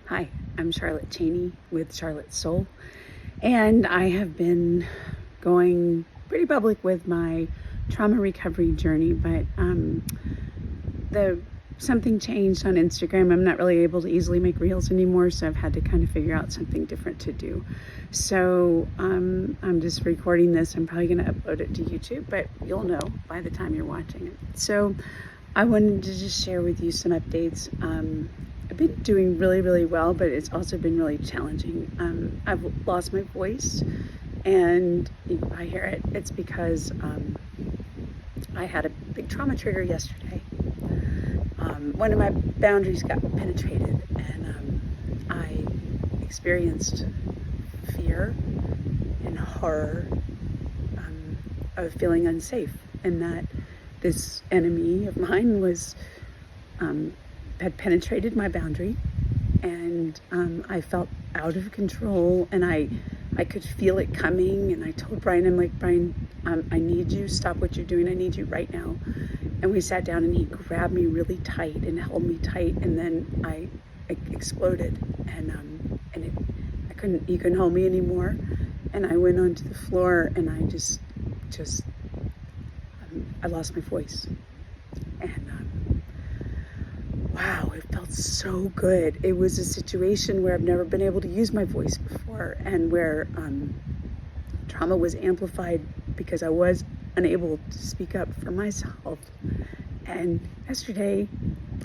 Hi, I'm Charlotte Cheney with Charlotte's Soul, and I have been going pretty public with my trauma recovery journey, but the something changed on Instagram. I'm not really able to easily make reels anymore, so I've had to kind of figure out something different to do. So I'm just recording this. I'm probably going to upload it to YouTube, but you'll know by the time you're watching it. So I wanted to just share with you some updates. I've been doing really, really well, but it's also been really challenging. I've lost my voice, and if I hear it, it's because I had a big trauma trigger yesterday. One of my boundaries got penetrated, and I experienced fear and horror of feeling unsafe, and that this enemy of mine was had penetrated my boundary, and I felt out of control, and I could feel it coming. And I told Brian, I'm like, Brian, I need you. Stop what you're doing. I need you right now. And we sat down, and he grabbed me really tight and held me tight, and then I exploded, and he couldn't hold me anymore, and I went onto the floor, and I just I lost my voice, and wow, it felt so good. It was a situation where I've never been able to use my voice before, and where trauma was amplified because I was unable to speak up for myself. And yesterday,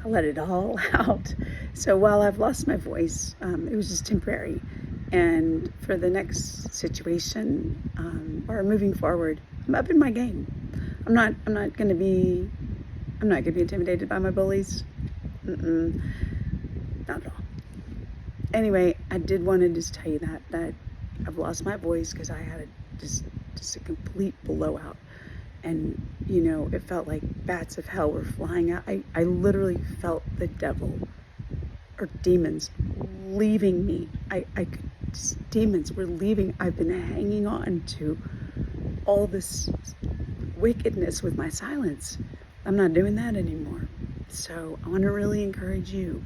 I let it all out. So while I've lost my voice, it was just temporary. And for the next situation, or moving forward, I'm up in my game. I'm not going to be intimidated by my bullies. Not at all. Anyway, I did want to just tell you that I've lost my voice because I had just a complete blowout. And, you know, it felt like bats of hell were flying out. I literally felt the devil or demons leaving me. Demons were leaving. I've been hanging on to all this wickedness with my silence. I'm not doing that anymore. So I want to really encourage you.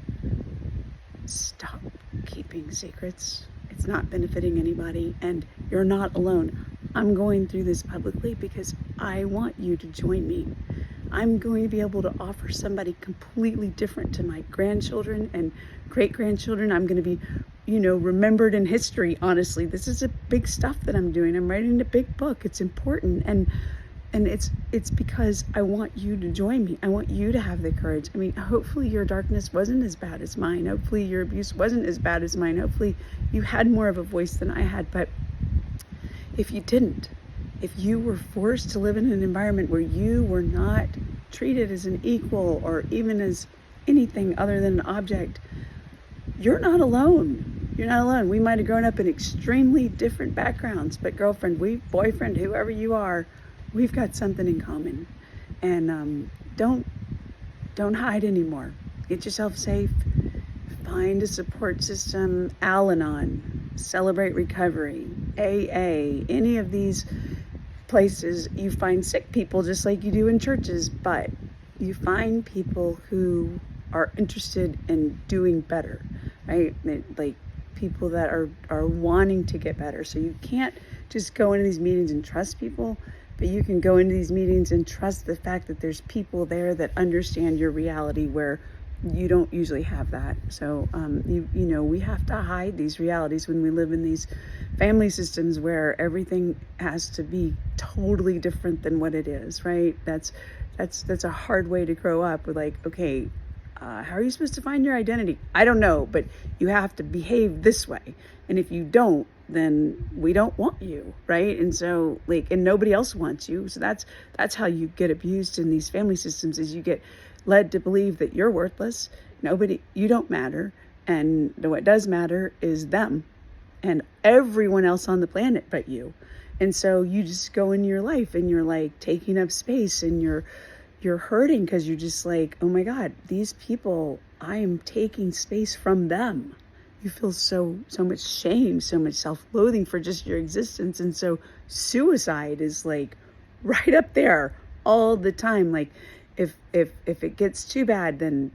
Stop keeping secrets. It's not benefiting anybody, and you're not alone. I'm going through this publicly because I want you to join me. I'm going to be able to offer somebody completely different to my grandchildren and great-grandchildren. I'm going to be, remembered in history, honestly. This is a big stuff that I'm doing. I'm writing a big book. It's important, and it's because I want you to join me. I want you to have the courage. I mean, hopefully your darkness wasn't as bad as mine. Hopefully your abuse wasn't as bad as mine. Hopefully you had more of a voice than I had. But if you didn't, if you were forced to live in an environment where you were not treated as an equal or even as anything other than an object, you're not alone. You're not alone. We might have grown up in extremely different backgrounds, but girlfriend, boyfriend, whoever you are, we've got something in common. And don't hide anymore. Get yourself safe. Find a support system. Al-Anon, Celebrate Recovery, AA, any of these places. You find sick people just like you do in churches, but you find people who are interested in doing better, right? Like people that are wanting to get better. So you can't just go into these meetings and trust people, but you can go into these meetings and trust the fact that there's people there that understand your reality where you don't usually have that. So, we have to hide these realities when we live in these family systems where everything has to be totally different than what it is, right? That's a hard way to grow up with, like, okay, how are you supposed to find your identity? I don't know, but you have to behave this way. And if you don't, then we don't want you, right? And so, and nobody else wants you. So that's how you get abused in these family systems, is you get led to believe that you're worthless. You don't matter. And what does matter is them and everyone else on the planet but you. And so you just go in your life and you're like taking up space, and you're hurting because you're just like, oh my God, these people, I am taking space from them. You feel so much shame, so much self-loathing for just your existence. And so suicide is like right up there all the time. Like if it gets too bad, then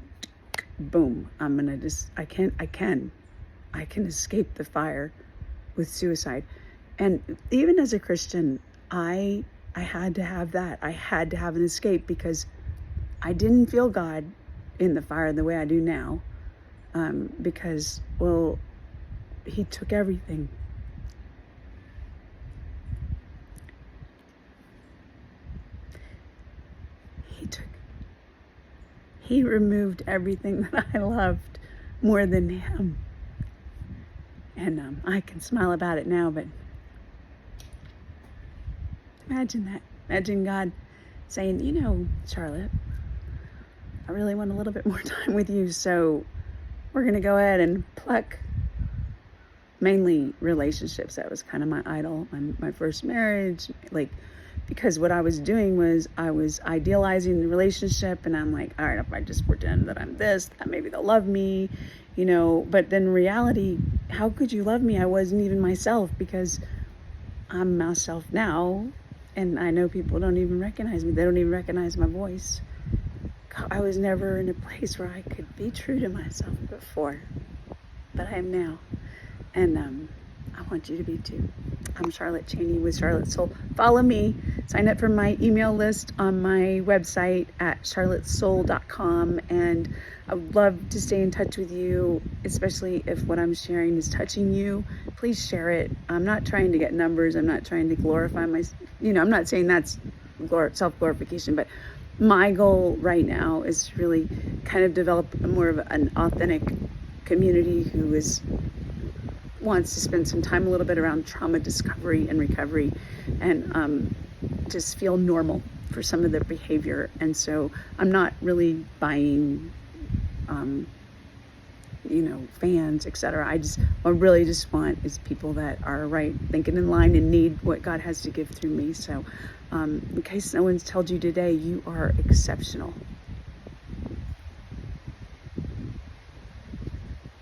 boom, I can I can escape the fire with suicide. And even as a Christian, I had to have that. I had to have an escape because I didn't feel God in the fire the way I do now. Because, well, he took everything. He removed everything that I loved more than him. And I can smile about it now, but imagine that. Imagine God saying, you know, Charlotte, I really want a little bit more time with you, so we're going to go ahead and pluck mainly relationships. That was kind of my idol, my first marriage, like, because what I was doing was I was idealizing the relationship, and I'm like, all right, if I just pretend that I'm this, that maybe they'll love me, you know. But then reality, how could you love me? I wasn't even myself, because I'm myself now, and I know people don't even recognize me. They don't even recognize my voice. I was never in a place where I could be true to myself before, but I am now. And I want you to be too. I'm Charlotte Cheney with Charlotte Soul. Follow me. Sign up for my email list on my website at charlottesoul.com. And I would love to stay in touch with you, especially if what I'm sharing is touching you. Please share it. I'm not trying to get numbers. I'm not trying to glorify I'm not saying that's self-glorification, but my goal right now is to really kind of develop more of an authentic community who wants to spend some time a little bit around trauma discovery and recovery, and just feel normal for some of their behavior. And so I'm not really buying fans, etc. I really just want is people that are right, thinking in line, and need what God has to give through me. So in case no one's told you today, you are exceptional.